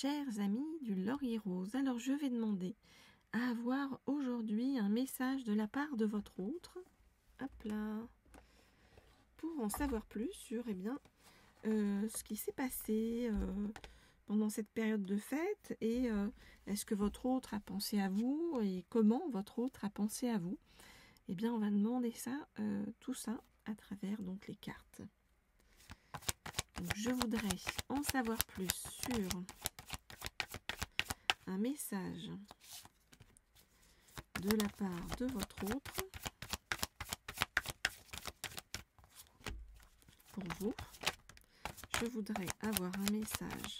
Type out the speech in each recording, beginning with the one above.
Chers amis du Laurier Rose, alors je vais demander à avoir aujourd'hui un message de la part de votre autre, hop là, pour en savoir plus sur ce qui s'est passé pendant cette période de fête et est-ce que votre autre a pensé à vous et comment votre autre a pensé à vous. Eh bien, on va demander ça, tout ça à travers donc les cartes. Donc, je voudrais en savoir plus sur un message de la part de votre autre pour vous. Je voudrais avoir un message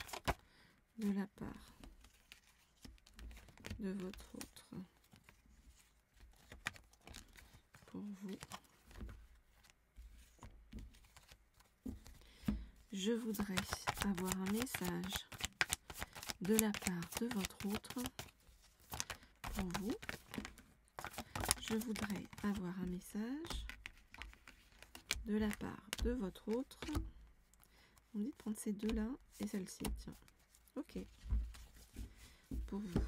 de la part de votre autre pour vous. Je voudrais avoir un message de la part de votre autre pour vous. Je voudrais avoir un message de la part de votre autre. On me dit de prendre ces deux-là et celle-ci. Tiens. Ok. Pour vous.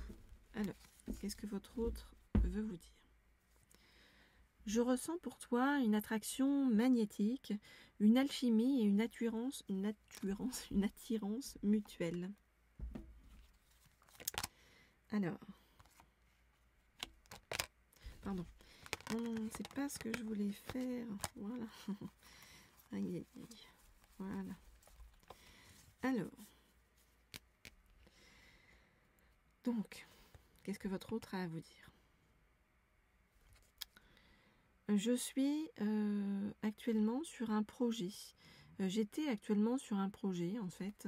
Alors, qu'est-ce que votre autre veut vous dire? Je ressens pour toi une attraction magnétique, une alchimie et une attirance mutuelle. Alors, pardon. Non, c'est pas ce que je voulais faire. Voilà. Aïe, aïe, aïe. Voilà. Alors, donc, qu'est-ce que votre autre a à vous dire? Je suis actuellement sur un projet. J'étais actuellement sur un projet, en fait.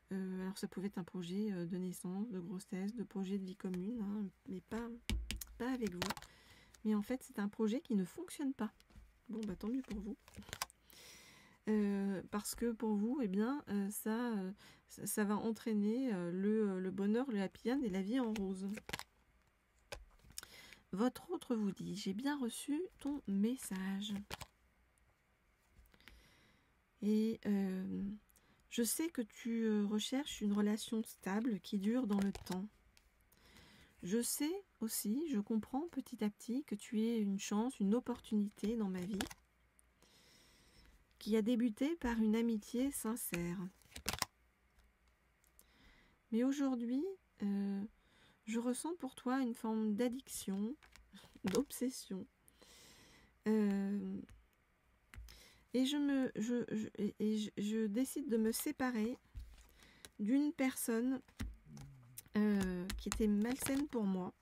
Alors, ça pouvait être un projet de naissance, de grossesse, de projet de vie commune, hein, mais pas avec vous. Mais en fait, c'est un projet qui ne fonctionne pas. Bon, bah tant mieux pour vous. Parce que pour vous, eh bien, ça va entraîner le bonheur, le happy end et la vie en rose. Votre autre vous dit, j'ai bien reçu ton message. Et je sais que tu recherches une relation stable qui dure dans le temps. Je sais aussi, je comprends petit à petit que tu es une chance, une opportunité dans ma vie qui a débuté par une amitié sincère. Mais aujourd'hui, je ressens pour toi une forme d'addiction, d'obsession. Et je décide de me séparer d'une personne qui était malsaine pour moi.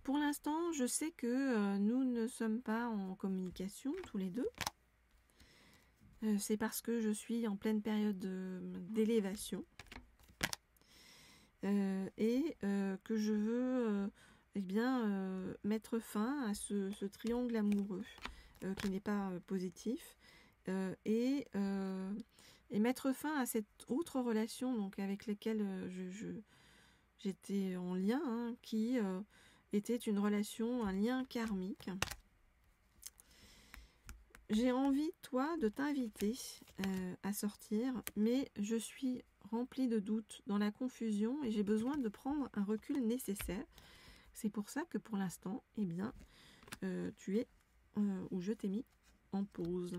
Pour l'instant, je sais que nous ne sommes pas en communication tous les deux. C'est parce que je suis en pleine période d'élévation et que je veux mettre fin à ce triangle amoureux qui n'est pas positif et mettre fin à cette autre relation donc avec laquelle j'étais en lien, hein, qui était une relation, un lien karmique. J'ai envie, toi, de t'inviter à sortir, mais je suis remplie de doutes, dans la confusion, et j'ai besoin de prendre un recul nécessaire. C'est pour ça que pour l'instant, eh bien, tu es, ou je t'ai mis en pause.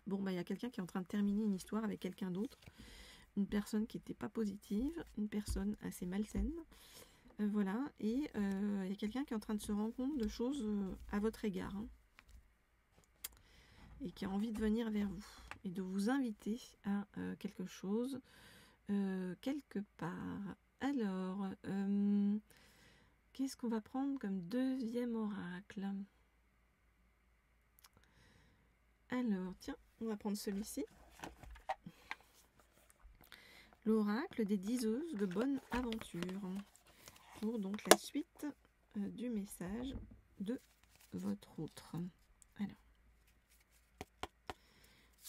Bon, bah, il y a quelqu'un qui est en train de terminer une histoire avec quelqu'un d'autre, une personne qui n'était pas positive, une personne assez malsaine. Voilà, et il y a quelqu'un qui est en train de se rendre compte de choses à votre égard, hein, et qui a envie de venir vers vous et de vous inviter à quelque chose quelque part. Alors, qu'est-ce qu'on va prendre comme deuxième oracle? Alors, tiens, on va prendre celui-ci. L'oracle des diseuses de bonne aventure. Pour donc la suite du message de votre autre. Alors,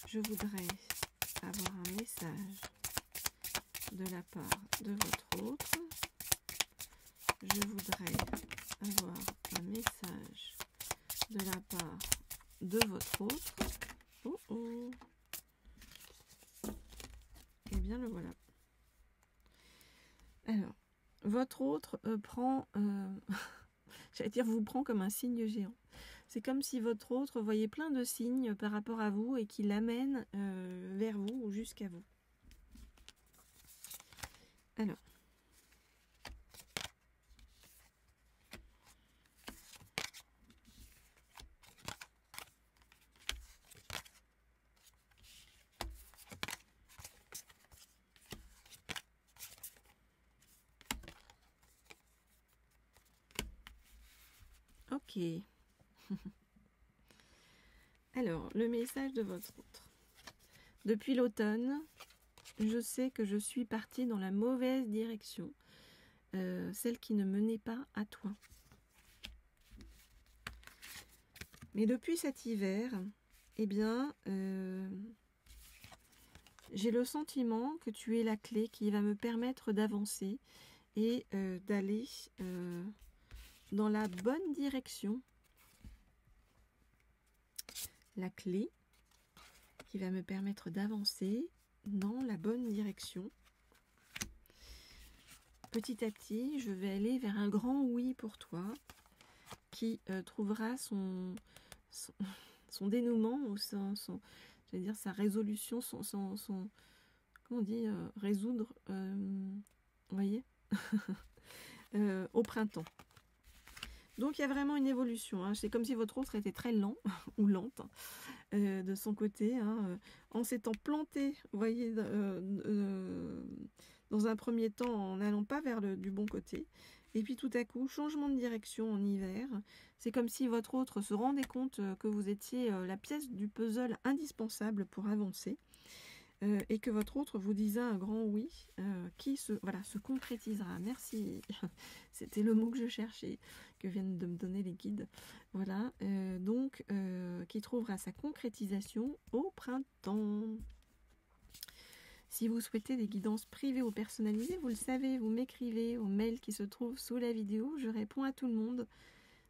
je voudrais avoir un message de la part de votre autre. Je voudrais avoir un message de la part de votre autre. Oh oh. Eh bien, le voilà. Alors, votre autre prend, j'allais dire, vous prend comme un signe géant. C'est comme si votre autre voyait plein de signes par rapport à vous et qui l'amène vers vous ou jusqu'à vous. Alors, ok. Alors, le message de votre autre. Depuis l'automne, je sais que je suis partie dans la mauvaise direction, celle qui ne menait pas à toi. Mais depuis cet hiver, eh bien, j'ai le sentiment que tu es la clé qui va me permettre d'avancer et d'aller dans la bonne direction. La clé qui va me permettre d'avancer dans la bonne direction. Petit à petit, je vais aller vers un grand oui pour toi qui trouvera son dénouement ou je vais dire sa résolution, comment on dit, résoudre, vous voyez, au printemps. Donc il y a vraiment une évolution, hein. C'est comme si votre autre était très lent ou lente de son côté, hein, en s'étant planté, vous voyez, dans un premier temps en n'allant pas vers du bon côté. Et puis tout à coup, changement de direction en hiver. C'est comme si votre autre se rendait compte que vous étiez la pièce du puzzle indispensable pour avancer. Et que votre autre vous disait un grand oui qui se concrétisera. Merci, c'était le mot que je cherchais, que viennent de me donner les guides. Voilà, donc qui trouvera sa concrétisation au printemps. Si vous souhaitez des guidances privées ou personnalisées, vous le savez, vous m'écrivez au mail qui se trouve sous la vidéo. Je réponds à tout le monde,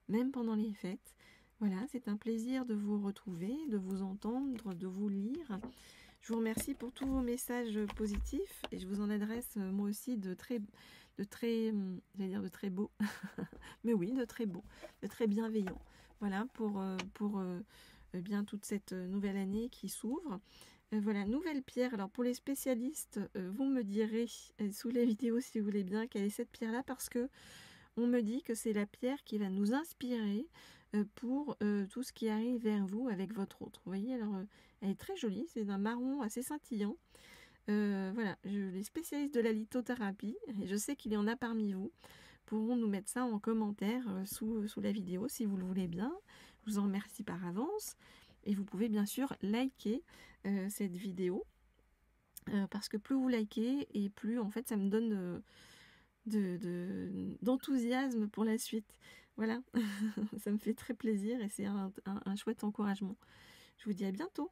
même pendant les fêtes. Voilà, c'est un plaisir de vous retrouver, de vous entendre, de vous lire. Je vous remercie pour tous vos messages positifs et je vous en adresse moi aussi de très beaux, mais oui, de très beaux, de très bienveillants. Voilà, pour bien toute cette nouvelle année qui s'ouvre. Voilà, nouvelle pierre. Alors pour les spécialistes, vous me direz sous la vidéo si vous voulez bien quelle est cette pierre-là, parce que on me dit que c'est la pierre qui va nous inspirer pour tout ce qui arrive vers vous avec votre autre. Vous voyez, alors elle est très jolie, c'est d'un marron assez scintillant. Voilà, les spécialistes de la lithothérapie, et je sais qu'il y en a parmi vous, pourront nous mettre ça en commentaire sous la vidéo si vous le voulez bien. Je vous en remercie par avance. Et vous pouvez bien sûr liker cette vidéo, parce que plus vous likez et plus en fait ça me donne d'enthousiasme pour la suite. Voilà, ça me fait très plaisir et c'est un chouette encouragement. Je vous dis à bientôt.